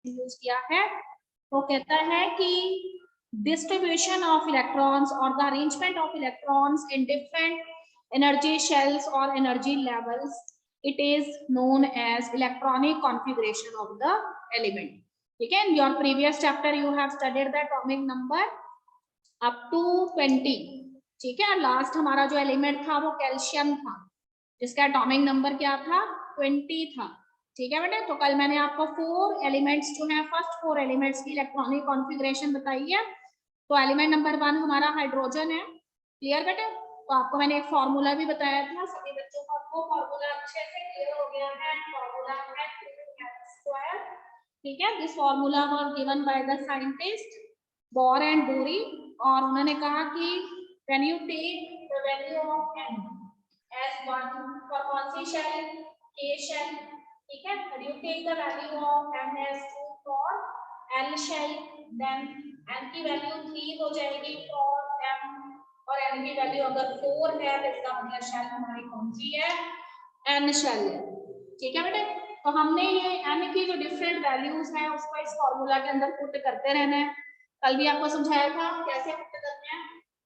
Use किया है, वो कहता है कि distribution of electrons or the arrangement of electrons in different energy shells or energy levels, it is known as electronic configuration of the element. ठीक है, in your previous chapter you have studied the atomic number up to 20. ठीक है, last हमारा जो element था वो calcium था, जिसका एटॉमिक नंबर क्या था, 20 था। ठीक है बेटे, तो कल मैंने आपको 4 एलिमेंट्स जो है, फर्स्ट 4 एलिमेंट्स की इलेक्ट्रॉनिक कॉन्फ़िगरेशन बताई है। तो एलिमेंट नंबर 1 हमारा हाइड्रोजन है। क्लियर बेटे, तो आपको मैंने एक फॉर्मूला भी बताया था, सभी बच्चों को आपको फॉर्मूला अच्छे से क्लियर हो गया है। फॉर्मूला है स्क्वायर। ठीक है, this formula was given by the scientist Bohr and Bury, और उन्होंने कहा कि when you take the value of n as 1 for कौन सी शेल, k शेल। ठीक है, when you take the value of m as 2 for l shell, then n की value 3 हो जाएगी for m, और n की वैल्यू अगर 4 है तो इसका मतलब शेल हमारी कौन सी है, n शेल है। ठीक है बेटे, तो हमने ये n की जो डिफरेंट वैल्यूज है उसको इस फॉर्मूला के अंदर पुट करते रहना है। कल भी आपको समझाया था कैसे पुट करना है,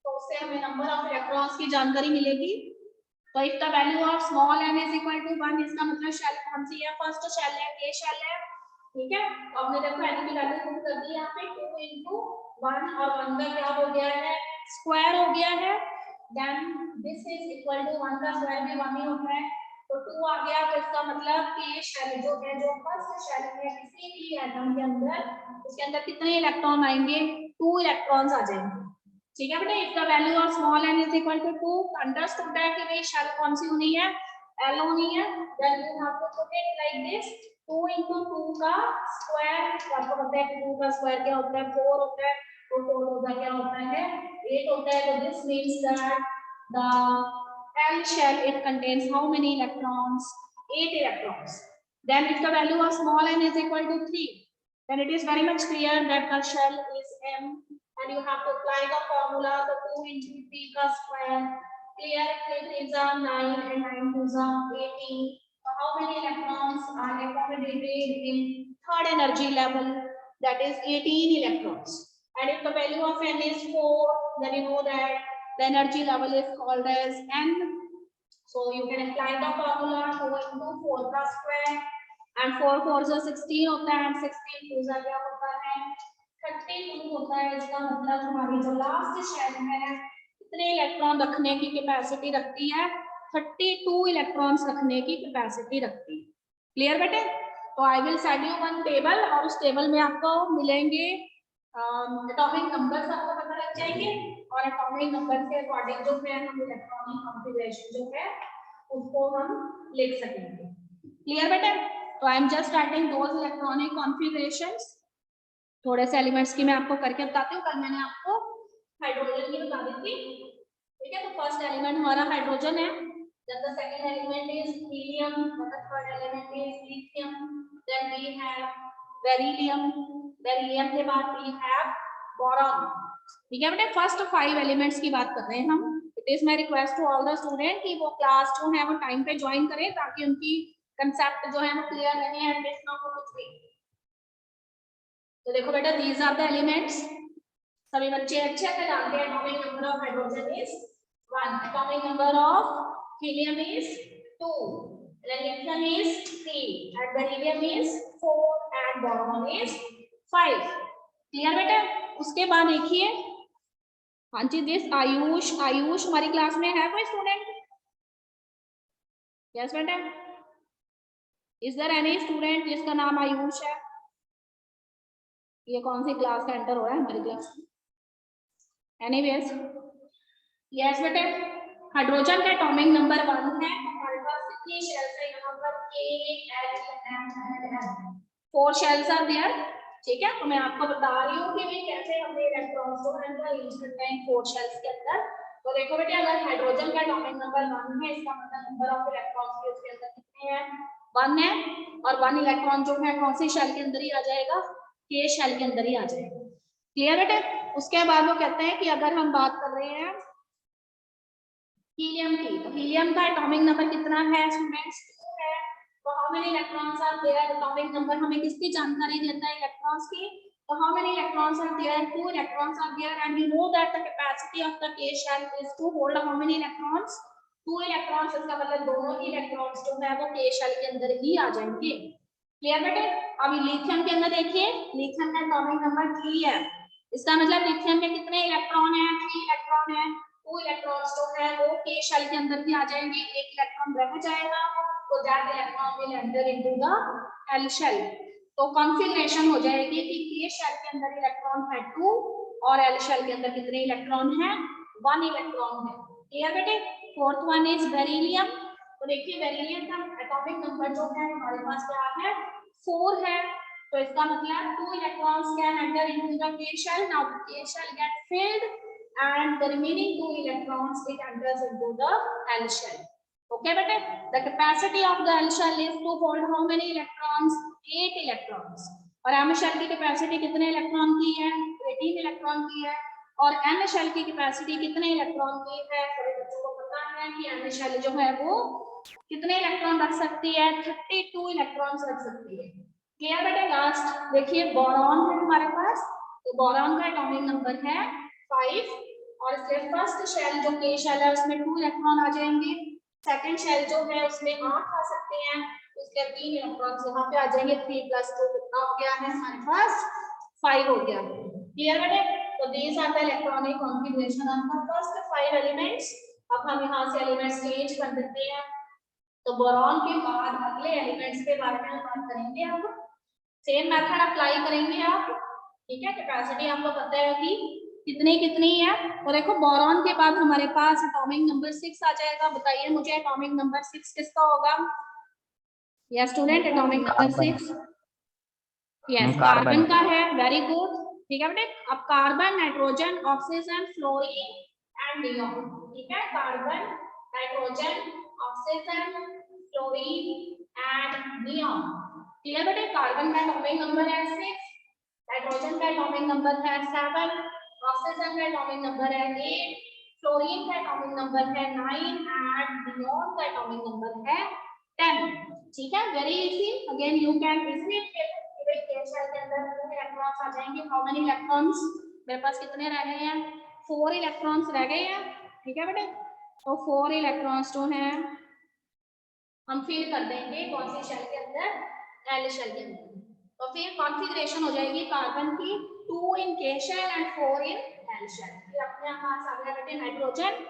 तो उससे हमें नंबर ऑफ इलेक्ट्रॉन्स की जानकारी मिलेगी। तो if the value of small n is equal to 1, इसका मतलब शेल कौन सी है, फर्स्ट शेल है, k शेल है। ठीक है, तो हमने देखो n की वैल्यू पुट कर दी यहाँ पे 2 into 1, और 1 का क्या हो गया है, स्क्वायर हो गया है। Then this is equal to 1 का स्क्वायर भी 1 ही होता है, तो 2 आ गया। तो इसका मतलब k शेल जो है, जो फर्स्ट शेल है किसी भी एटम के अंदर, उसके अंदर कितने इलेक्ट्रॉन आएंगे, 2 इलेक्ट्रॉन्स आ जाएंगे। ठीक है बेटा, if the value of small n is equal to 2, understood है कि भाई शेल कौन सी होनी है, l होनी है। Then you have to put it like this, 2 into 2 का स्क्वायर, आपको पता है कि 2 का स्क्वायर क्या होता है, 4 होता है, तो 4 होता क्या होता है, 8 होता है। तो this means that the l shell it contains how many electrons, 8 electrons. Then if the value of small n is equal to 3, then it is very much clear that the shell is m, and you have to apply the formula, the 2 into 3 का square. Clear, 3 is 9 and 9 is 18. So how many electrons are accommodated in third energy level, that is 18 electrons. And if the value of n is 4, then you know that the energy level is called as n. So you can apply the formula, 2 into 4 का square, and 4 4 से 16 होता है, and 16 2 से क्या होता है, 32 होता है। इसका मतलब हमारी जो लास्ट शेल है कितने इलेक्ट्रॉन रखने की कैपेसिटी रखती है, 32 इलेक्ट्रॉन्स रखने की कैपेसिटी रखती है। क्लियर बेटे, तो I will send you one table, और उस टेबल में आपको मिलेंगे एटॉमिक नंबर्स, आपको पता लग जाएंगे, और एटॉमिक नंबर के अकॉर्डिंग जो है हम इलेक्ट्रॉनिक कॉन्फ़िगरेशन जो है उसको हम लिख सकेंगे। क्लियर बेटे, तो I am just starting those electronic configurations. थोड़े से एलिमेंट्स की मैं आपको करके बताती हूँ, कल मैंने आपको हाइड्रोजन की बता दी थी। ठीक है, तो फर्स्ट एलिमेंट हमारा हाइड्रोजन है, then the second element is helium, the third element is lithium, then we have beryllium, beryllium के बाद we have boron। ठीक है बेटे, फर्स्ट 5 एलिमेंट्स की बात कर रहे हैं हम। It is my request to all the student कि वो क्लास जो है वो टाइम पे ज्वाइन करें, ताकि उनकी कंसेप्ट जो है वो क्लियर रहे एंड मिस ना हो कुछ भी। तो देखो बेटा, दीज आर द एलिमेंट्स, सभी बच्चे अच्छे से जानते हैं। Atomic number of hydrogen is 1, atomic number of helium is 2, lithium is 3, and beryllium is 4, and boron is 5। Clear बेटा, उसके बाद देखिए, हाँ जी, दिस आयुष, आयुष हमारी क्लास में है कोई स्टूडेंट? यस बेटा, इज देयर एनी स्टूडेंट जिसका नाम आयुष है? ये कौन सी क्लास का एंटर हो रहा है हमारी क्लास में? एनीवेज, यस बेटे, हाइड्रोजन का एटॉमिक नंबर 1 है। हमारे पास कितनी शेल्स है यहाँ पर, K, L, M and N, 4 shells are there. ठीक है, तो मैं आपको बता रही हूँ कि भाई कैसे हमने इलेक्ट्रॉन्स को अरेंज करते हैं 4 शेल्स के अंदर। तो देखो बेटे, अगर हाइड्रोजन का एटॉमिक नंबर 1 है, इसका मतलब नंबर ऑफ इलेक्ट्रॉन्स भी उसके अंदर कितने हैं, 1 है, और 1 इलेक्ट्रॉन जो है कौन सी शेल के अंदर ही आ जाएगा, K शेल के अंदर ही आ जाएगा। क्लियर बेटे, उसके बाद वो कहते हैं कि अगर हम बात कर रहे हैं हीलियम की, तो हीलियम का एटॉमिक नंबर कितना है स्टूडेंट्स, 2 है। तो how many electrons are there, atomic number हमें किसकी जानकारी देता है, इलेक्ट्रॉन्स की। तो how many electrons are there, 2 electrons are there and we know that the capacity of the k shell is to hold how many electrons, 2 electrons. इसका मतलब दोनों ही इलेक्ट्रॉन्स जो है वो k shell के अंदर ही आ जाएंगे। क्लियर बेटे। अभी लिथियम के अंदर देखिए, लिथियम का एटॉमिक नंबर 3 है। इसका मतलब लिथियम में कितने इलेक्ट्रॉन है, 3 इलेक्ट्रॉन है। 2 इलेक्ट्रॉन्स जो है वो k shell के अंदर ही आ जाएंगे, एक इलेक्ट्रॉन रह जाएगा, तो that electron will enter into the l shell। तो कॉन्फिगरेशन हो जाएगी कि k shell के अंदर इलेक्ट्रॉन है 2 और l shell के अंदर कितने इलेक्ट्रॉन है, 1 इलेक्ट्रॉन है। क्लियर बेटे। Fourth one is beryllium. तो देखिए बेरिलियम का एटॉमिक नंबर जो है हमारे पास क्या है, 4 है। तो इसका मतलब 2 electrons can enter into the k shell. Now the k shell get filled and the remaining 2 electrons it enters into the l shell. Okay beta, the capacity of the l shell is to hold how many electrons, 8 electrons। और m shell की capacity कितने electron की है, 18 electron की है। और n shell की capacity कितने इलेक्ट्रॉन की है, सभी बच्चों को पता है कि n shell जो है वो कितने इलेक्ट्रॉन रख सकती है, 32 इलेक्ट्रॉन्स रख सकती है। क्लियर बेटा। लास्ट देखिए बोरॉन है हमारे पास। तो बोरॉन का एटॉमिक नंबर है 5 और इसके फर्स्ट शेल जो के शेल है उसमें 2 इलेक्ट्रॉन आ जाएंगे। सेकंड शेल जो है उसमें 8 आ सकते हैं, उसके 3 इलेक्ट्रॉन्स यहाँ पे आ जाएंगे। 3 + 2 कितना हो गया है हमारे पास, 5 हो गया। क्लियर बेटा। तो these are the electronic configuration of the first 5 elements. अब हम यहाँ से एलिमेंट्स चेंज कर देते हैं। तो बोरॉन के बाद अगले एलिमेंट्स के बारे में हम बात करेंगे। अब सेम मेथड अप्लाई करेंगे आप, ठीक है। कैपेसिटी आपको पता है कि कितनी कितनी है। तो देखो बोरॉन के बाद हमारे पास एटॉमिक नंबर 6 आ जाएगा। बताइए मुझे एटॉमिक नंबर 6 किसका होगा। Yes student, atomic number 6 yes carbon का है। वेरी गुड, ठीक है बेटे। अब carbon, nitrogen, oxygen, fluorine and neon, ठीक है। Carbon, nitrogen, oxygen, fluorine and neon. Clear बेटे। कार्बन का एटॉमिक नंबर है 6, नाइट्रोजन का एटॉमिक नंबर है 7, ऑक्सीजन का एटॉमिक नंबर है 8, फ्लोरीन का एटॉमिक नंबर है 9 एंड नियॉन का एटॉमिक नंबर है 10। ठीक है, very easy. Again you can easily के शेल के अंदर कितने इलेक्ट्रॉन्स आ जाएंगे, हाउ मेनी इलेक्ट्रॉन्स, मेरे पास कितने रह गए हैं, 4 इलेक्ट्रॉन्स रह गए हैं। ठीक है बेटे। तो 4 इलेक्ट्रॉन्स जो हैं हम फिल कर देंगे कौन सी शेल के अंदर, एल शेल के अंदर। तो फिर कॉन्फ़िगरेशन हो जाएगी कार्बन की 2 in K shell and 4 in L shell. फिर अपने पास आ गया बेटे नाइट्रोजन।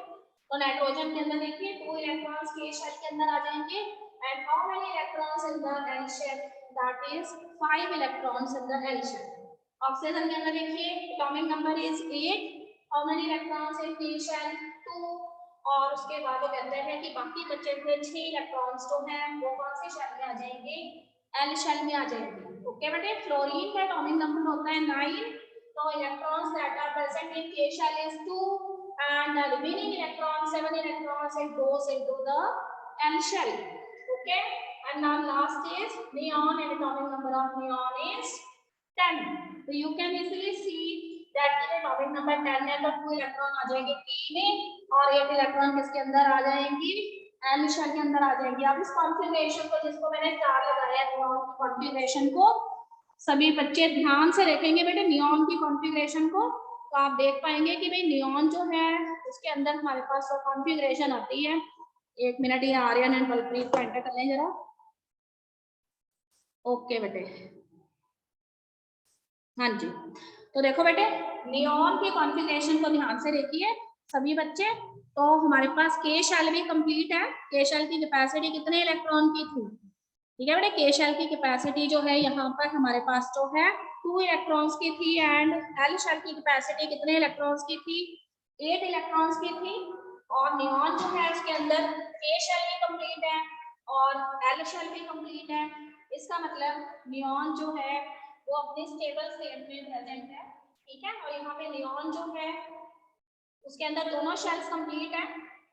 तो नाइट्रोजन के अंदर देखिए 2 इलेक्ट्रॉन्स के शेल के अंदर आ जाएंगे and how many electrons in the L shell, that is 5 electrons in the L shell. Oxygen के अंदर देखिए atomic number is 8, how many electrons in K shell 2। और उसके बाद वो कहते हैं कि बाकी बचे हुए 6 इलेक्ट्रॉन्स जो हैं वो कौन से शेल में आ जाएंगे, एल शेल में आ जाएंगे। ओके बेटे। फ्लोरीन का एटॉमिक नंबर होता है 9, तो electrons that are present in K shell is 2 and the remaining electrons, 7 electrons, it goes into the L shell. Okay, and now last is neon, and atomic number of neon is 10. So you can easily see that in atomic number 10 है तो 2 electron आ जाएंगे P में और 8 electron किसके अंदर आ जाएंगी, L shell के अंदर आ जाएंगी। अब इस कॉन्फ़िगरेशन को, जिसको मैंने स्टार लगाया है नियॉन की कॉन्फ़िगरेशन को, सभी बच्चे ध्यान से देखेंगे बेटे नियॉन की कॉन्फ़िगरेशन को, तो आप देख पाएंगे कि भाई नियॉन जो है उसके अंदर हमारे पास जो कॉन्फ़िगरेशन आती है। एक मिनट, ये आर्यन एंड बलप्रीत को एंटर कर लें जरा। ओके बेटे, हाँ जी। तो देखो बेटे नियॉन की कॉन्फ़िगरेशन को ध्यान से देखिए सभी बच्चे। तो हमारे पास के शेल भी कंप्लीट है। के शेल की कैपेसिटी कितने इलेक्ट्रॉन की थी, ठीक है बेटे। के शेल की कैपेसिटी जो है यहाँ पर हमारे पास जो है 2 इलेक्ट्रॉन्स की थी एंड एल शेल की कैपेसिटी कितने इलेक्ट्रॉन्स की थी, 8 इलेक्ट्रॉन्स की थी। और नियॉन जो है उसके अंदर के शेल भी कंप्लीट है और एल शेल भी कंप्लीट है। इसका मतलब नियॉन जो है वो अपने स्टेबल स्टेट में प्रेजेंट है, ठीक है। और यहाँ पे नियॉन जो है उसके अंदर दोनों शेल्स कंप्लीट है,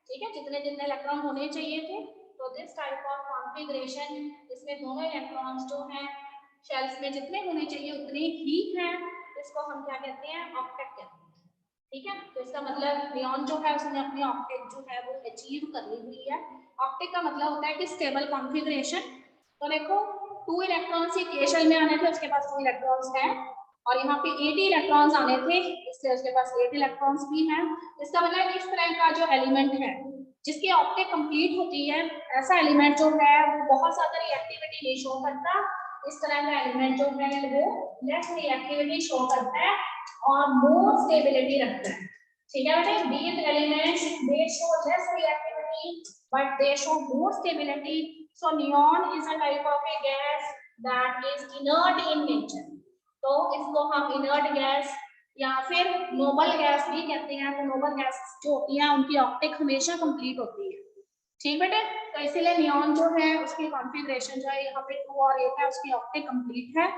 ठीक है, जितने जितने इलेक्ट्रॉन होने चाहिए थे। तो दिस टाइप ऑफ कॉन्फ़िगरेशन, इसमें दोनों इलेक्ट्रॉन्स जो हैं शेल्स में जितने होने चाहिए उतने ही हैं। इसको हम क्या कहते हैं, ऑक्टेट कहते हैं, ठीक है। तो इसका मतलब नियॉन जो है उसने अपनी ऑक्टेट जो है वो अचीव कर ली हुई है। ऑक्टेट का मतलब होता है कि स्टेबल कॉन्फ़िगरेशन। तो देखो 2 इलेक्ट्रॉन्स ही K शेल में आने थे, उसके पास 2 इलेक्ट्रॉन्स हैं, और यहाँ पे 80 इलेक्ट्रॉन्स आने थे, इसलिए उसके पास 8 इलेक्ट्रॉन्स भी हैं। इसका मतलब इस तरह का जो एलिमेंट है जिसकी ऑप्टिक कंप्लीट होती है, ऐसा एलिमेंट जो है वो बहुत ज्यादा रिएक्टिविटी नहीं शो करता। इस तरह का एलिमेंट जो है वो लेस रिएक्टिविटी शो करता है और मोर स्टेबिलिटी रखता है। ठीक है बेटे, these elements they show less reactivity but they show more stability. So neon is a type of a gas that is inert in nature. तो इसको हम inert gas या फिर नोबल गैस भी कहते हैं। तो नोबल गैस जो होती है उनकी ऑप्टिक हमेशा कंप्लीट होती है। ठीक बेटे, तो इसीलिए नियॉन जो है उसकी कॉन्फ़िगरेशन जो है यहाँ पे 2 और 8 है, उसकी ऑप्टिक कंप्लीट है।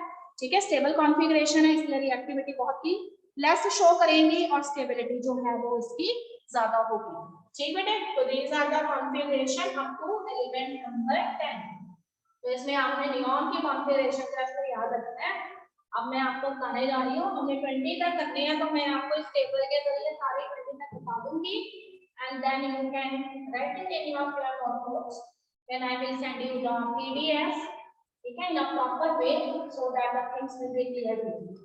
ठीक है, स्टेबल कॉन्फ़िगरेशन है, इसलिए रिएक्टिविटी बहुत ही लेस शो करेंगी और स्टेबिलिटी जो है वो इसकी ज्यादा होगी। ठीक बेटे, तो these are the configuration up to element number 10। तो इसमें आपने नियॉन की कॉन्फ़िगरेशन जैसे याद रखना है। अब मैं आपको बताने जा रही हूँ, हमने 20 तक करनी है, तो मैं आपको इस टेबल के जरिए सारे 20 तक बता दूंगी, and then you can write it in your notebooks when I will send you the PDF, ठीक है, in a proper way so that the things will be clear to you.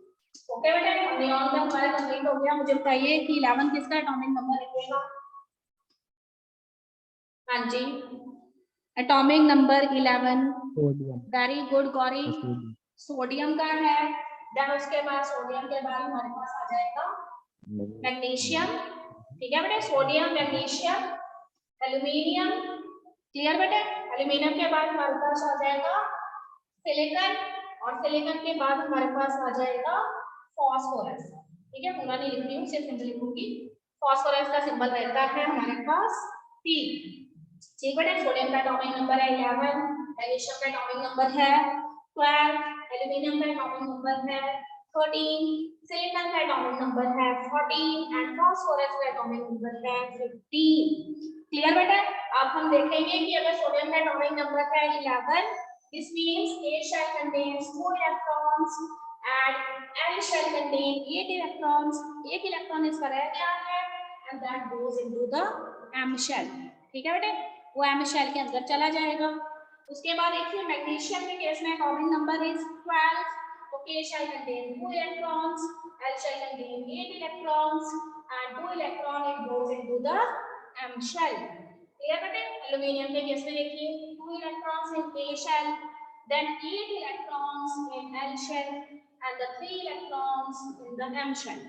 Okay बेटा, neon का हमारा complete हो गया। मुझे बताइए कि 11 किसका एटॉमिक नंबर लिखिएगा। हाँ जी, atomic number 11, very good Gauri, sodium का है। देन उसके बाद सोडियम के बाद हमारे पास आ जाएगा मैग्नीशियम। ठीक है बेटे, सोडियम, मैग्नीशियम, एल्यूमिनियम। क्लियर बेटे, एल्यूमिनियम के बाद हमारे पास आ जाएगा सिलिकॉन, और सिलिकॉन के बाद हमारे पास आ जाएगा फास्फोरस। ठीक है, पूरा नहीं लिख रही हूँ, सिर्फ सिंपल लिखूंगी। फास्फोरस का सिंबल रहता है हमारे पास P। ठीक बेटे, सोडियम का एटॉमिक नंबर है 11, मैग्नीशियम का एटॉमिक नंबर है 12, एल्यूमिनियम का एटॉमिक नंबर है 13, सिलिकॉन का एटॉमिक नंबर है 14 एंड फास्फोरस का एटॉमिक नंबर है 15। क्लियर बेटा, अब हम देखेंगे कि अगर सोडियम का एटॉमिक नंबर है 11, this means A shell contains 2 electrons and L shell contains 8 electrons। एक इलेक्ट्रॉन इसका रह गया है and that goes into the M shell। ठीक है बेटे, वो M shell के अंदर चला जाएगा। उसके बाद देखिए मैग्नीशियम के केस में एटॉमिक नंबर इज 12, तो K shell contains 2 electrons, L shell contains 8 electrons and 2 electron it goes into the M shell। Clear बेटे, एल्यूमिनियम के केस में देखिए 2 electrons in K shell, then 8 electrons in L shell and the 3 electrons in the M shell।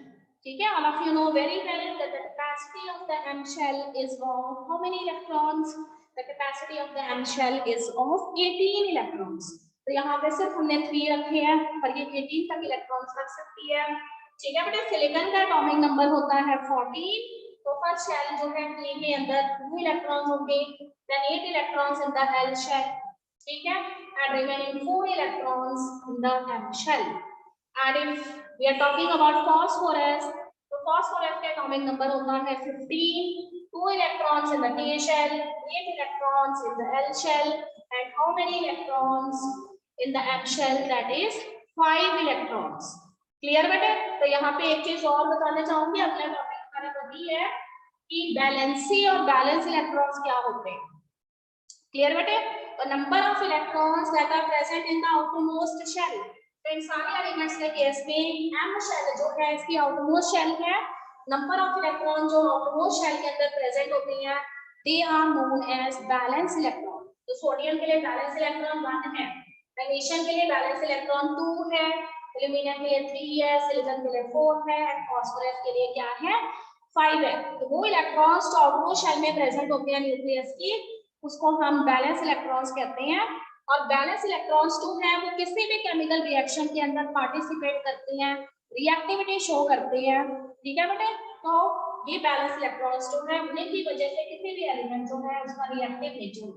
ठीक है, all of you know very well that the capacity of the M shell is of how many electrons? The capacity of the M shell is of 18 electrons। तो यहाँ पे सिर्फ हमने 3 रखे हैं और ये 18 तक इलेक्ट्रॉन्स रख सकती है। ठीक है बेटे, सिलिकॉन का एटॉमिक नंबर होता है 14, तो फर्स्ट शेल जो है K के अंदर 2 इलेक्ट्रॉन्स होंगे, then 8 electrons in the L shell। ठीक है, and remaining 4 electrons in the M shell। And if we are talking about phosphorus, तो phosphorus का एटॉमिक नंबर होता है 15, 2 electrons in the K shell, 8 electrons in the L shell, and how many electrons in the M shell? That is 5 electrons। Clear बेटे, तो यहाँ पे एक चीज और बताना चाहूंगी, अगला टॉपिक हमारा वही है कि बैलेंसी और बैलेंस इलेक्ट्रॉन्स क्या होते हैं। क्लियर बेटे, तो number of electrons that are present in the outermost shell. तो इन सारे एलिमेंट्स के केस में M शेल जो है इसकी आउटरमोस्ट शेल है, नंबर ऑफ इलेक्ट्रॉन जो आउटरमोस्ट शेल के अंदर प्रेजेंट होते हैं they are known as valence electron. तो सोडियम के लिए बैलेंस इलेक्ट्रॉन 1 है, मैग्नीशियम के लिए बैलेंस इलेक्ट्रॉन 2 है, एल्यूमिनियम के लिए 3 है, सिलिकॉन के लिए 4 है एंड फास्फोरस के लिए क्या है 5 है। तो वो इलेक्ट्रॉन्स जो आउटरमोस्ट शेल में प्रेजेंट होते हैं न्यूक्लियस की, उसको हम बैलेंस इलेक्ट्रॉन्स कहते हैं। और बैलेंस इलेक्ट्रॉन्स जो है वो किसी भी केमिकल रिएक्शन के अंदर पार्टिसिपेट करते हैं, रिएक्टिविटी शो करते हैं। ठीक है बेटे, तो ये बैलेंस इलेक्ट्रॉन्स जो है उन्हीं की वजह से किसी भी एलिमेंट जो है उसका रिएक्टिव नेचर।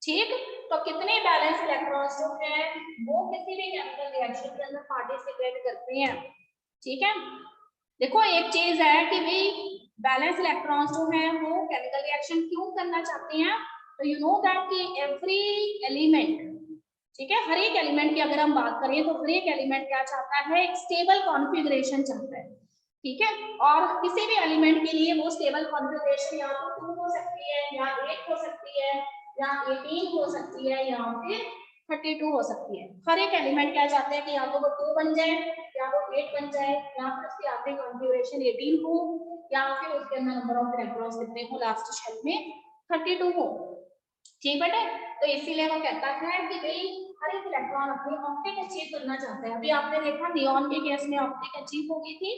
ठीक, तो कितने बैलेंस इलेक्ट्रॉन्स जो है वो किसी भी केमिकल रिएक्शन के अंदर पार्टिसिपेट करते हैं। ठीक है, देखो एक चीज है कि भाई बैलेंस इलेक्ट्रॉन्स जो है वो केमिकल रिएक्शन क्यों करना चाहते हैं, तो यू नो दैट कि एवरी एलिमेंट, ठीक है, हर एक एलिमेंट की अगर हम बात करें तो हर एक एलिमेंट क्या चाहता है, एक स्टेबल कॉन्फ़िगरेशन चाहता है। ठीक है, और किसी भी एलिमेंट के लिए वो स्टेबल कॉन्फ़िगरेशन या तो 2 हो सकती है या 8 हो सकती है या 18 हो सकती है या फिर 32 हो सकती है। हर एक एलिमेंट क्या चाहते हैं कि या तो वो 2 बन जाए, या वो 8 बन जाए, या फिर उसकी आखिरी कॉन्फ़िगरेशन 18 हो, या फिर उसके अंदर नंबर ऑफ इलेक्ट्रॉन्स कितने हो लास्ट शेल में 32 हो। ठीक बेटे, तो इसीलिए वो कहता है कि भाई हर एक इलेक्ट्रॉन अपनी ऑप्टिक अचीव करना चाहता है। अभी आपने देखा नियॉन के केस में ऑप्टिक अचीव हो गई थी,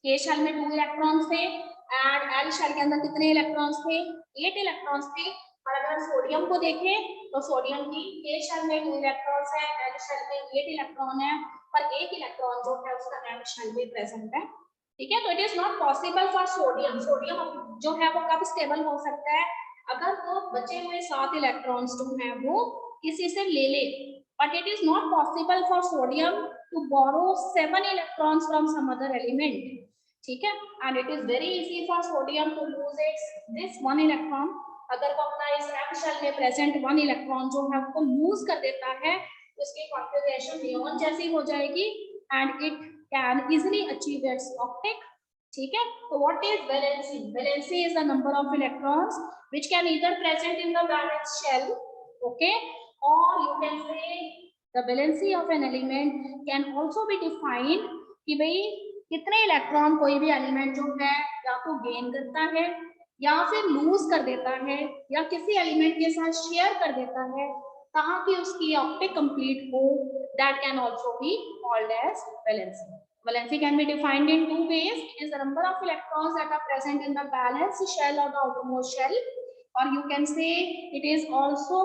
के शेल में 2 इलेक्ट्रॉन्स थे एंड एल शेल के अंदर कितने इलेक्ट्रॉन्स थे, 8 इलेक्ट्रॉन्स थे। और अगर सोडियम को देखें तो सोडियम की के शेल में 2 इलेक्ट्रॉन्स है, एल शेल में 8 इलेक्ट्रॉन है, पर एक इलेक्ट्रॉन जो है उसका एल शेल में प्रेजेंट है। ठीक है, तो it is not possible for sodium, sodium जो है वो कब स्टेबल हो सकता है, अगर वो बचे हुए 7 इलेक्ट्रॉन्स जो है वो किसी से ले ले, but it is not possible for sodium to borrow 7 electrons from some other element. ठीक है, and it is very easy for sodium to lose its this 1 electron. अगर वो अपना इस एम शेल में प्रेजेंट 1 इलेक्ट्रॉन जो है उसको लूज कर देता है, उसकी कॉन्फ़िगरेशन नियॉन जैसी हो जाएगी and it can easily achieve it's optic. ठीक है, तो what is valency, valency is the number of electrons which can either present in the valence shell, okay, or you can say the valency of an element can also be defined कि भाई कितने electron कोई भी element जो है या तो gain करता है या फिर लूज कर देता है या किसी एलिमेंट के साथ शेयर कर देता है ताकि उसकी ऑप्टिक कंप्लीट हो, that can also be called as valency. Valency can be defined in 2 ways. It is the number of electrons that are present in the valence shell or the outermost shell, or you can say it is also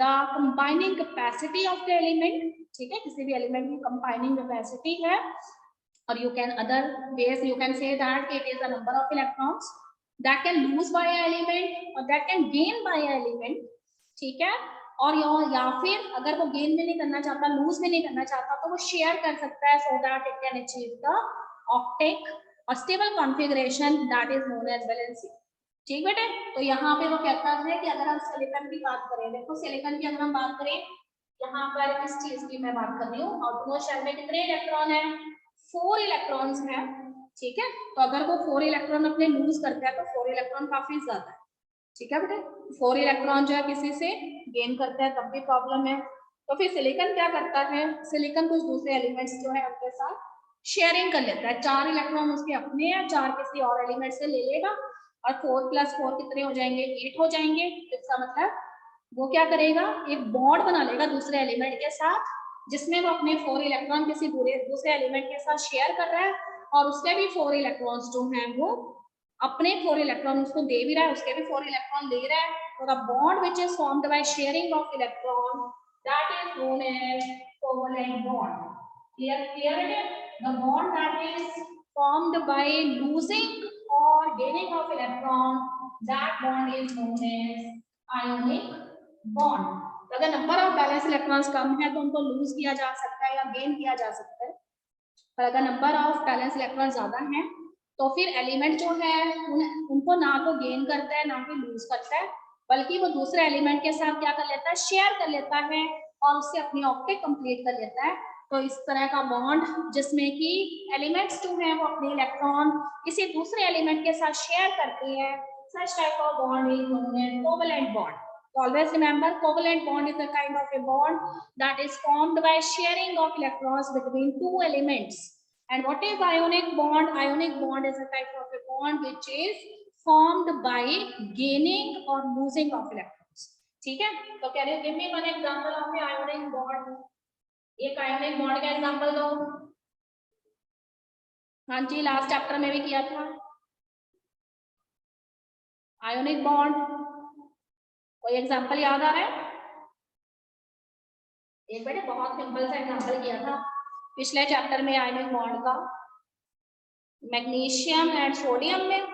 the combining capacity of the element. ठीक है, किसी भी element की combining capacity है, और you can other ways you can say that it is the number of electrons that can lose by an element or that can gain by an element. ठीक है, और या फिर अगर वो गेन भी नहीं करना चाहता, लूज भी नहीं करना चाहता, तो वो शेयर कर सकता है so that it can achieve the optic और stable configuration that is known as valency. ठीक बेटे, तो यहाँ पे वो कहता है कि अगर हम सिलिकॉन की बात करें, देखो सिलिकॉन की अगर हम बात करें, यहाँ पर इस चीज की मैं बात कर रही हूँ, आउटरमोस्ट शेल में कितने इलेक्ट्रॉन है, 4 इलेक्ट्रॉन्स है। ठीक है, तो अगर वो 4 इलेक्ट्रॉन अपने लूज करता है तो 4 इलेक्ट्रॉन काफी ज्यादा है। ठीक है बेटे, 4 इलेक्ट्रॉन जो है किसी से गेन करता है तब भी प्रॉब्लम है। तो फिर सिलिकॉन क्या करता है, सिलिकॉन कुछ दूसरे एलिमेंट्स जो है उनके साथ शेयरिंग कर लेता है। 4 इलेक्ट्रॉन उसके अपने हैं, 4 किसी और एलिमेंट से ले लेगा और 4 + 4 कितने हो जाएंगे, 8 हो जाएंगे। इसका मतलब वो क्या करेगा, एक बॉन्ड बना लेगा दूसरे एलिमेंट के साथ जिसमें वो अपने 4 इलेक्ट्रॉन किसी दूसरे एलिमेंट के साथ शेयर कर रहा है और उसके भी 4 इलेक्ट्रॉन्स जो हैं वो अपने 4 इलेक्ट्रॉन उसको दे भी रहा है, उसके भी 4 इलेक्ट्रॉन ले रहा है। तो the bond which is formed by sharing of electron that is known as covalent bond. Clear है, the bond that is formed by losing और gaining of electron that bond is known as ionic bond. अगर number of valence electrons कम है तो उनको loose किया जा सकता है या गेन किया जा सकता है, पर अगर नंबर ऑफ बैलेंस इलेक्ट्रॉन ज्यादा है तो फिर एलिमेंट जो है उनको ना तो गेन करता है ना ही लूज करता है, बल्कि वो दूसरे एलिमेंट के साथ क्या कर लेता है, शेयर कर लेता है और उससे अपनी ऑप्टिक कंप्लीट कर लेता है। तो इस तरह का बॉन्ड जिसमें कि एलिमेंट्स जो हैं वो अपने इलेक्ट्रॉन किसी दूसरे एलिमेंट के साथ शेयर करते हैं, such type of bond is known as covalent bond. So always remember, covalent bond is a kind of a bond that is formed by sharing of electrons between two elements. And what is ionic bond? Ionic bond is a type of a bond which is formed by gaining or losing of electrons. ठीक है, तो can you give me one example of a ionic bond? एक ionic bond का example दो। हाँ जी, last chapter में भी किया था आयोनिक बॉन्ड, कोई एग्जांपल याद आ रहा है? एक बेटे बहुत सिंपल सा एग्जांपल किया था पिछले चैप्टर में आयोनिक बॉन्ड का, मैग्नीशियम एंड सोडियम में।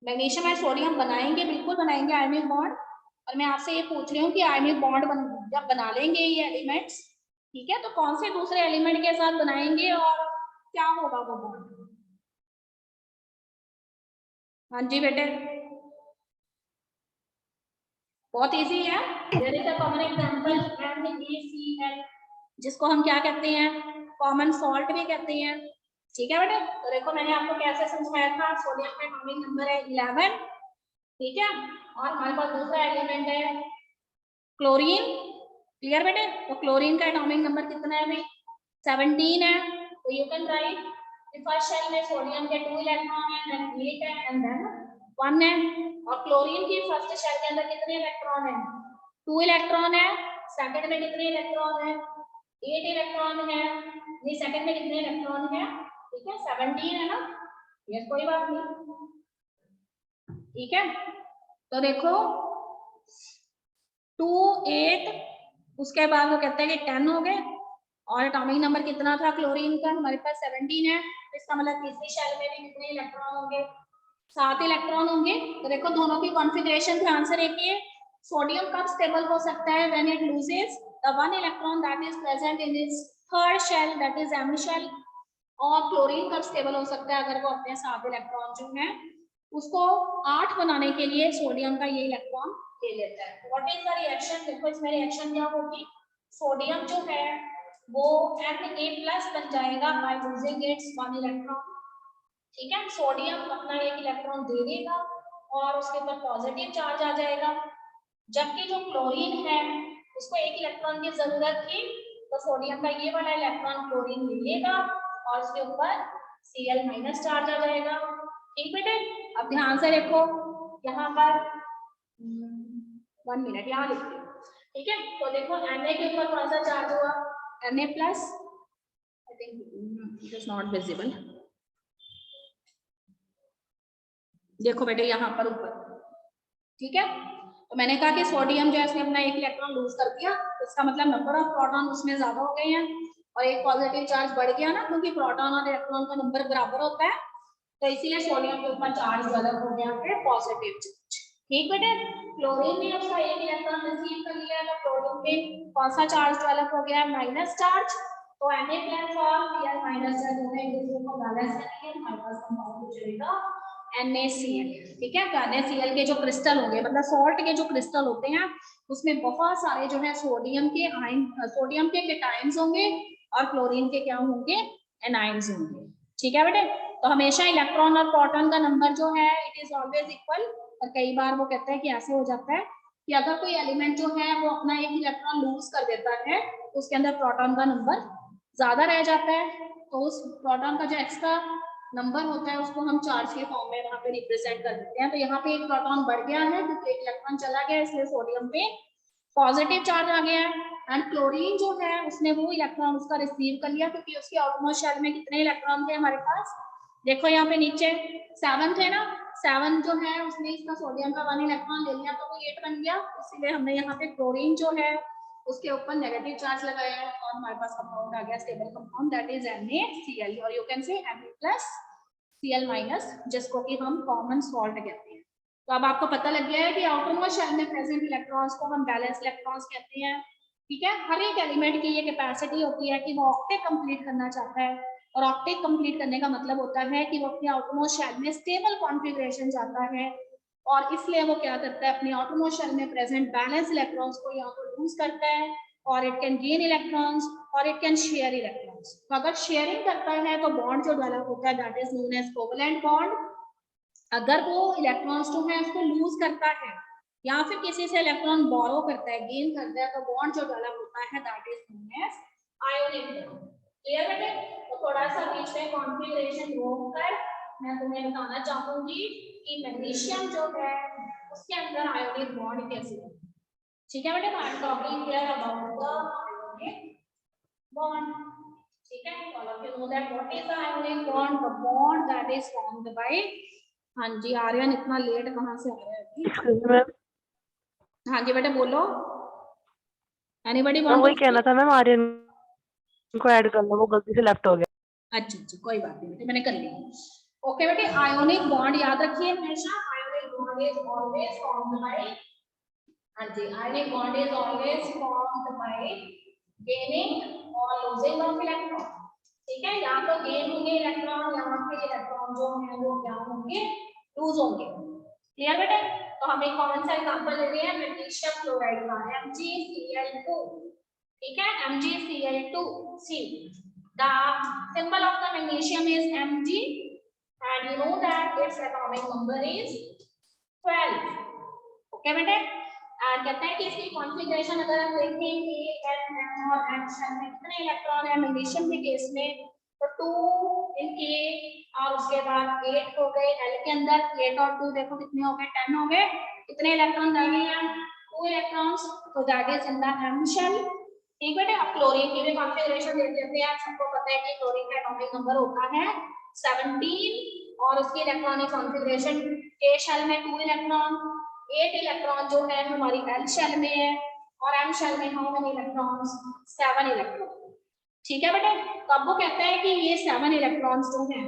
मैग्नीशियम एंड सोडियम बनाएंगे, बिल्कुल बनाएंगे आयोनिक बॉन्ड, और मैं आपसे ये पूछ रही हूँ कि आयोनिक बॉन्ड जब बना लेंगे ये एलिमेंट्स, ठीक है, तो कौन से दूसरे एलिमेंट के साथ बनाएंगे और क्या होगा वो बॉन्ड? हाँ जी बेटे, बहुत इजी है। There is a common example NaCl, जिसको हम क्या कहते हैं, कॉमन सॉल्ट भी कहते हैं। ठीक है बेटे, तो देखो मैंने आपको कैसे समझाया था, सोडियम का एटॉमिक नंबर है 11, ठीक है, और हमारे पास दूसरा एलिमेंट है क्लोरीन, क्लियर बेटे? तो क्लोरीन का एटॉमिक नंबर कितना है भाई? 17 है। तो you can write first shell में सोडियम के 2 इलेक्ट्रॉन है, देन 8 है एंड देन 1 है। और क्लोरीन की फर्स्ट शेल के अंदर कितने इलेक्ट्रॉन है? 2 इलेक्ट्रॉन है। सेकंड में कितने इलेक्ट्रॉन है? 8 इलेक्ट्रॉन है। नहीं, सेकंड में कितने इलेक्ट्रॉन है? ठीक है, 17 है ना? ये कोई बात नहीं, ठीक है। तो देखो 2 8, उसके बाद वो कहते हैं कि 10 हो गए। और एटॉमिक नंबर कितना था क्लोरीन का? हमारे पास 17 है। इसका मतलब तीसरी शेल में भी कितने इलेक्ट्रॉन होंगे? 7 इलेक्ट्रॉन होंगे। तो देखो दोनों की कॉन्फ़िगरेशन ध्यान से देखिए। सोडियम कब स्टेबल हो सकता है? When it loses the 1 electron that is present in its third shell, that is m shell. और क्लोरीन कब स्टेबल हो सकता है? अगर वो अपने 7 इलेक्ट्रॉन जो है उसको 8 बनाने के लिए सोडियम का ये इलेक्ट्रॉन ले लेता है। What is the reaction? देखो इसमें रिएक्शन क्या होगी? सोडियम जो है वो Na+ बन जाएगा बाय लूजिंग इट्स 1 इलेक्ट्रॉन। ठीक है, सोडियम अपना एक इलेक्ट्रॉन दे देगा और उसके ऊपर पॉजिटिव चार्ज आ जाएगा। जबकि जो क्लोरीन है उसको एक इलेक्ट्रॉन की जरूरत थी, तो सोडियम का ये वाला इलेक्ट्रॉन क्लोरीन ले लेगा और उसके ऊपर Cl- चार्ज आ जाएगा। ठीक बेटे? अब ध्यान से देखो यहाँ पर 1 मिनट यहाँ लिखते हैं। ठीक है, तो देखो Na के ऊपर कौन सा चार्ज हुआ? Na+। I think it is not visible. देखो बेटे यहाँ पर ऊपर, ठीक है। तो मैंने कहा कि सोडियम जो है इसने अपना एक इलेक्ट्रॉन लूज कर दिया, तो इसका मतलब नंबर ऑफ प्रोटॉन उसमें ज्यादा हो गए हैं और एक पॉजिटिव चार्ज बढ़ गया ना, क्योंकि प्रोटॉन और इलेक्ट्रॉन का नंबर बराबर होता है। तो इसीलिए सोडियम के ऊपर चार्ज डेवलप हो गया है पॉजिटिव चार्ज। ठीक बेटे? क्लोरीन ने अपना एक इलेक्ट्रॉन रिसीव कर लिया, तो क्लोरीन में कौन सा चार्ज डेवलप हो गया? Minus charge. तो Na+ और Cl- चार्ज होने एक दूसरे को बैलेंस करेंगे, हमारे पास कंपाउंड हो जाएगा NaCl। ठीक है, तो NaCl के जो क्रिस्टल होंगे, मतलब सॉल्ट के जो क्रिस्टल होते हैं उसमें बहुत सारे जो है सोडियम के आयन, सोडियम के केटाइंस होंगे और क्लोरीन के क्या होंगे? एनाइंस होंगे। ठीक है बेटे? तो हमेशा इलेक्ट्रॉन और प्रोटॉन का नंबर जो है इट इज ऑलवेज इक्वल। और कई बार वो कहते हैं कि ऐसे हो जाता है कि अगर कोई एलिमेंट जो है वो अपना एक इलेक्ट्रॉन लूज कर देता है तो उसके अंदर प्रोटॉन का नंबर ज्यादा रह जाता है, तो उस प्रोटॉन का जो एक्स्ट्रा नंबर होता है उसको हम चार्ज के फॉर्म में वहां पे रिप्रेजेंट कर देते हैं। तो यहाँ पे एक प्रोटॉन बढ़ गया है क्योंकि एक इलेक्ट्रॉन चला गया, इसलिए सोडियम पे पॉजिटिव चार्ज आ गया है। एंड क्लोरीन जो है उसने वो इलेक्ट्रॉन उसका रिसीव कर लिया, क्योंकि उसके आउटमोस्ट शेल में कितने इलेक्ट्रॉन थे हमारे पास? देखो यहाँ पे नीचे 7 थे ना, 7 जो है उसने इसका सोडियम का 1 इलेक्ट्रॉन ले लिया, तो वो 8 बन गया। इसीलिए हमने यहाँ पे क्लोरीन जो है उसके ऊपर नेगेटिव चार्ज लगाया है और हमारे पास कंपाउंड आ गया stable compound, that is NaCl और यू कैन से Na+Cl-, जिसको कि हम कॉमन सॉल्ट कहते हैं। तो अब आपको पता लग गया है कि आउटरमोस्ट शेल में प्रेजेंट इलेक्ट्रॉन्स को हम बैलेंस इलेक्ट्रॉन्स कहते हैं। ठीक है, हर एक एलिमेंट की ये कैपेसिटी होती है कि वो ऑक्टेट कंप्लीट करना चाहता है, और ऑक्टेट कंप्लीट करने का मतलब होता है कि वो अपने आउटरमोस्ट शेल में स्टेबल कॉन्फ़िगरेशन चाहता है, और इसलिए वो क्या करता है? अपने आउटरमोस्ट शेल में प्रेजेंट बैलेंस इलेक्ट्रॉन्स को यहाँ पर लूज करता है, और इट कैन गेन इलेक्ट्रॉन्स और इट कैन शेयर इलेक्ट्रॉन्स। तो अगर शेयरिंग करता है तो बॉन्ड जो डेवलप होता है that is known as covalent bond. अगर वो इलेक्ट्रॉन्स जो है उसको लूज करता है या फिर किसी से इलेक्ट्रॉन बोरो करता है, गेन करता है, तो बॉन्ड जो डेवलप होता है that is known as ionic bond. Clear बेटे? तो थोड़ा सा बीच में कॉन्फ़िगरेशन रोक कर मैं तुम्हें बताना चाहूंगी कि मैग्नीशियम जो है उसके अंदर आयोनिक बॉन्ड कैसे है। ठीक है बेटे? I am talking here about the ionic bond. ठीक है, all of you know that what is the ionic bond? The bond that is formed by, हाँ जी आर्यन इतना लेट कहाँ से आ रहा है अभी? हाँ जी बेटा बोलो। Anybody want वही to कहना speak? था मैम, आर्यन को ऐड कर लो, वो गलती से लेफ्ट हो गया। अच्छा कोई बात नहीं बेटे, मैंने कर लिया। ओके बेटे, आयोनिक बॉन्ड याद रखिए हमेशा, ionic bond is always formed by, हाँ जी, ionic bond is always formed by gaining और लूजिंग ऑफ इलेक्ट्रॉन। ठीक है, या तो गेन होंगे इलेक्ट्रॉन या फिर इलेक्ट्रॉन जो है वो क्या होंगे? लूज होंगे। क्लियर बेटे? तो हम एक कॉमन सा एग्जांपल लेते हैं मैग्नीशियम क्लोराइड का, MgCl2। ठीक है, MgCl2C। The symbol of the magnesium is Mg and you know that its atomic number is 12. Okay बेटे? और कहते हैं कि इसकी कॉन्फ़िगरेशन अगर हम देखें ए एन एम और एन शेल में कितने इलेक्ट्रॉन है मैग्नीशियम के केस में, तो 2 इन के और उसके बाद 8 हो गए एल के अंदर, 8 और 2 देखो कितने हो गए 10 हो गए। कितने इलेक्ट्रॉन रह गए हैं 2 इलेक्ट्रॉन्स, तो that is in the M shell. ठीक बेटे, अब क्लोरीन की भी कॉन्फ़िगरेशन देख लेते हैं। सबको पता है कि क्लोरीन का एटॉमिक नंबर होता है 17 और उसकी इलेक्ट्रॉनिक कॉन्फ़िगरेशन के शेल में 2 इलेक्ट्रॉन, 8 इलेक्ट्रॉन जो है हमारी एल शेल में है और एम शेल में हाउ मेनी इलेक्ट्रॉन्स 7 इलेक्ट्रॉन। ठीक है बेटे, तो अब वो कहता है कि ये 7 इलेक्ट्रॉन्स जो हैं,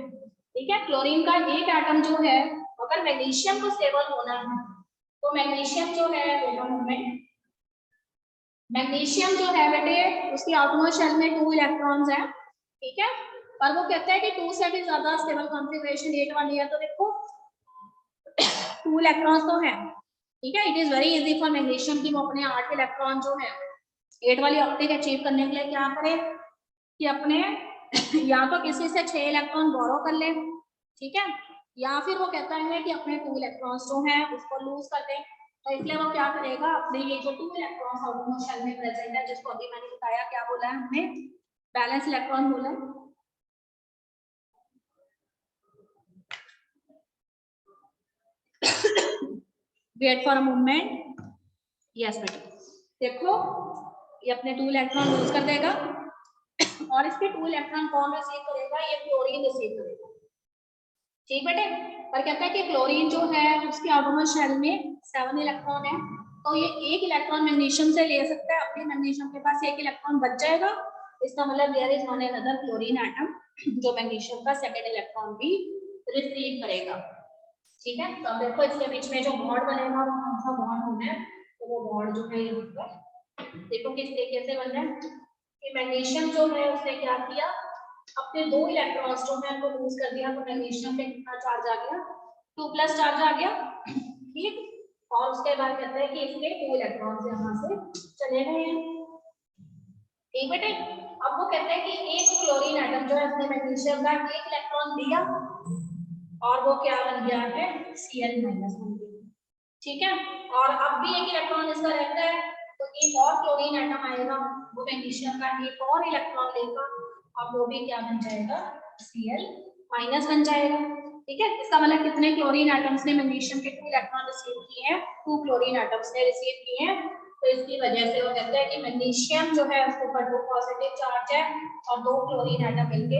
ठीक है, क्लोरीन का एक एटम जो है अगर मैग्नीशियम को स्टेबल होना है तो मैग्नीशियम जो है मैग्नीशियम जो है बेटे उसकी आउटरमोस्ट शेल में 2 इलेक्ट्रॉन्स हैं। ठीक है, पर वो कहता है कि 2 से भी ज्यादा स्टेबल कॉन्फ़िगरेशन 8 वाली है, तो देखो 2 इलेक्ट्रॉन्स तो है। ठीक है, it is very easy for magnesium की वो अपने 8 इलेक्ट्रॉन जो है 8 वाली ऑप्टिक अचीव करने के लिए क्या करे कि अपने या तो किसी से 6 इलेक्ट्रॉन बोरो कर ले, ठीक है, या फिर वो कहता है कि अपने 2 इलेक्ट्रॉन्स जो हैं उसको लूज कर दे। तो इसलिए वो क्या करेगा अपने ये जो 2 इलेक्ट्रॉन्स आउटरमोस्ट शेल में प्रेजेंट है, जिसको अभी मैंने बताया क्या बोला है हमने, बैलेंस इलेक्ट्रॉन बोला। Wait for a moment. Yes बेटा, देखो ये अपने 2 इलेक्ट्रॉन लूज कर देगा और इसके 2 इलेक्ट्रॉन कौन रिसीव करेगा, ये क्लोरीन रिसीव करेगा। ठीक बेटे, पर कहता है कि क्लोरीन जो है उसके आउटरमोस्ट शेल में 7 इलेक्ट्रॉन है, तो ये एक इलेक्ट्रॉन मैग्नीशियम से ले सकता है, अपने मैग्नीशियम के पास एक इलेक्ट्रॉन बच जाएगा। इसका मतलब there is one another chlorine atom जो मैग्नीशियम का सेकंड इलेक्ट्रॉन भी रिसीव करेगा। ठीक है, तो अब देखो इसके बीच में जो बॉन्ड बनेगा वो कौन सा बॉन्ड होना है, तो वो बॉन्ड जो है यहाँ पर देखो किस तरीके से बन रहा है कि मैग्नीशियम जो है उसने क्या किया, अपने 2 इलेक्ट्रॉन्स जो है उनको लूज कर दिया, तो मैग्नीशियम पे कितना चार्ज आ गया 2+ चार्ज आ गया। ठीक, और उसके बाद कहते हैं कि इसके 2 इलेक्ट्रॉन्स यहाँ से चले गए हैं। ठीक बेटे, अब वो कहते हैं कि एक क्लोरीन एटम जो है उसने मैग्नीशियम का एक इलेक्ट्रॉन दिया और वो क्या बन गया है Cl- बन गया। ठीक है, और अब भी एक इलेक्ट्रॉन इसका रहता है, तो एक और क्लोरीन एटम आएगा वो मैग्नीशियम का एक और इलेक्ट्रॉन लेगा और वो भी क्या बन जाएगा Cl- बन जाएगा। ठीक है, इसका मतलब कितने क्लोरीन एटम्स ने मैग्नीशियम के 2 इलेक्ट्रॉन रिसीव किए हैं, 2 क्लोरीन एटम्स ने रिसीव किए हैं। तो इसकी वजह से वो कहते हैं कि मैग्नीशियम जो है उसके ऊपर 2 पॉजिटिव चार्ज है और 2 क्लोरीन एटम मिलके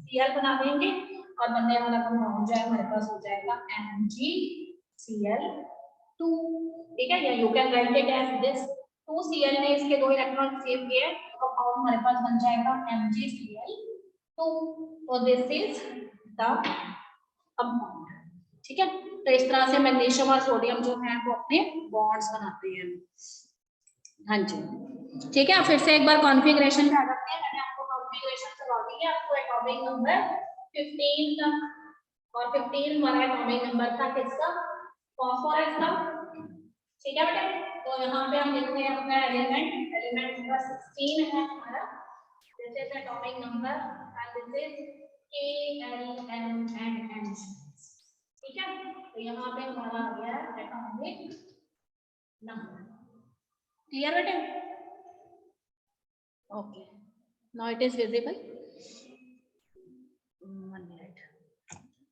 Cl बना देंगे और बनने वाला कंपाउंड जो है हमारे पास हो जाएगा MgCl2। ठीक है, या you can write it as this 2Cl ने इसके 2 इलेक्ट्रॉन रिसीव किए तो कंपाउंड हमारे पास बन जाएगा MgCl2। तो दिस इज द कंपाउंड। ठीक है, तो इस तरह से मैग्नीशियम और सोडियम जो है वो अपने बॉन्ड्स बनाते हैं। हाँ जी, ठीक है, फिर से एक बार कॉन्फ़िगरेशन पे आ जाते हैं। मैंने आपको कॉन्फ़िगरेशन करवा दी है, आपको एटॉमिक नंबर 15 तक और 15 हमारा एटॉमिक नंबर था किसका, फास्फोरस का। ठीक है बेटा, तो यहाँ पे हम लिखते हैं अपना एलिमेंट नंबर 16 है हमारा, this is atomic number and this is K, L, M and N। ठीक है, तो यहाँ पे हमारा आ गया एटॉमिक नंबर। क्लियर बेटे? Okay, now it is visible. 1 minute.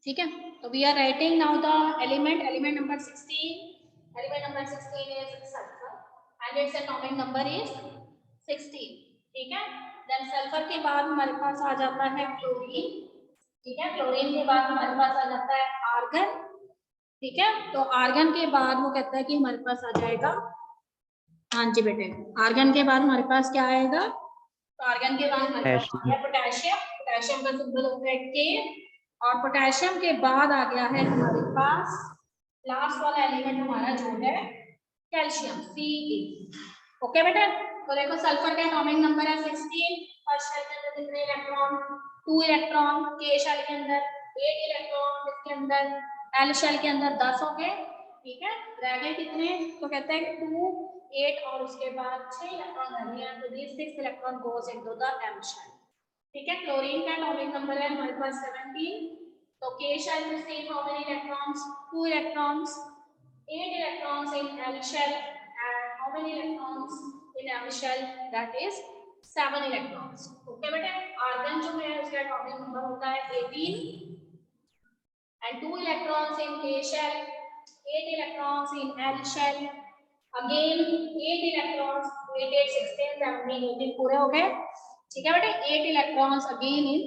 ठीक है, तो we are writing now the element number 16। Element number 16 is sulphur and its atomic number is 16। ठीक है, देन सल्फर के बाद हमारे पास आ जाता है क्लोरीन। ठीक है, क्लोरीन के बाद हमारे पास आ जाता है आर्गन। ठीक है, तो आर्गन के बाद वो कहता है कि हमारे पास आ जाएगा, हाँ जी बेटे, आर्गन के बाद हमारे पास क्या आएगा, तो आर्गन के बाद हमारे पास आ गया पोटेशियम। पोटेशियम का सिंबल होता है के और पोटेशियम के बाद आ गया है हमारे पास लास्ट वाला एलिमेंट हमारा जो है कैल्शियम Ca। ओके बेटा, तो देखो सल्फर का एटॉमिक नंबर है 16, फर्स्ट शेल के अंदर कितने इलेक्ट्रॉन 2 इलेक्ट्रॉन, के शेल के अंदर 8 इलेक्ट्रॉन, इसके अंदर एल शेल के अंदर 10 हो गए। ठीक है, रह गए कितने, तो कहते हैं 2, 8 और उसके बाद 6 इलेक्ट्रॉन रह गए हैं, तो this 6 electron goes into the M shell. ठीक है, क्लोरीन का एटॉमिक नंबर है हमारे पास 17, तो K shell receive how many electrons 2 electrons, 8 electrons in L shell and how many electrons in M shell? That is 7 electrons. Okay बेटे, argon जो है उसका atomic number होता है 18 and 2 electrons in K shell, 8 electrons in L shell, again 8 electrons, 8 8 16 17 18 पूरे हो गए, ठीक है बेटे। 8 electrons again in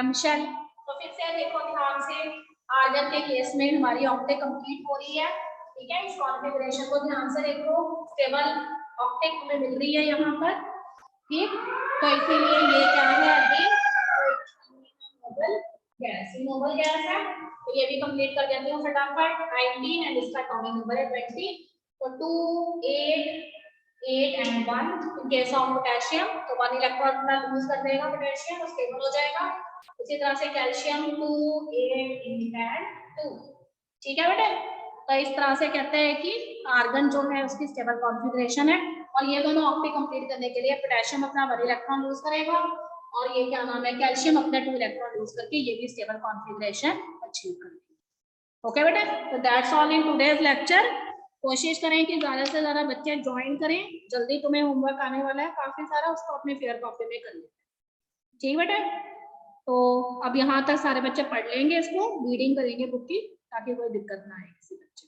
M shell। तो फिर से देखो ध्यान से, आर्गन के केस में हमारी ऑक्टेट कंप्लीट हो रही है, ठीक है। इस कॉन्फ़िगरेशन को ध्यान से देखो, स्टेबल ऑक्टेट हमें मिल रही है यहाँ पर, ठीक। तो इसीलिए ये क्या है, again noble gas, noble gas है। तो ये भी कंप्लीट कर देती हूँ फटाफट। 19 एंड इसका एटॉमिक नंबर है 20। तो 2 8 and 1 in case of potassium, तो 1 इलेक्ट्रॉन अपना लूज कर देगा पोटेशियम, तो स्टेबल हो जाएगा। इसी तरह से कैल्शियम 2 8 एंड 2, ठीक है बेटे। तो इस तरह से कहते हैं कि आर्गन जो है उसकी स्टेबल कॉन्फ़िगरेशन है, और ये दोनों ऑक्टेट कंप्लीट करने के लिए पोटेशियम अपना 1 इलेक्ट्रॉन लूज करेगा, और ये क्या नाम है, कैल्शियम अपना 2 इलेक्ट्रॉन लूज करके ये भी स्टेबल कॉन्फ़िगरेशन अचीव करेगी। ओके बेटे, तो that's all in today's lecture. कोशिश करें कि ज्यादा से ज्यादा बच्चे ज्वाइन करें, जल्दी तुम्हें होमवर्क आने वाला है काफी सारा, उसको अपने फेयर कॉपी में कर लें, ठीक बेटे। तो अब यहाँ तक सारे बच्चे पढ़ लेंगे, इसको रीडिंग करेंगे बुक की, ताकि कोई दिक्कत ना आए किसी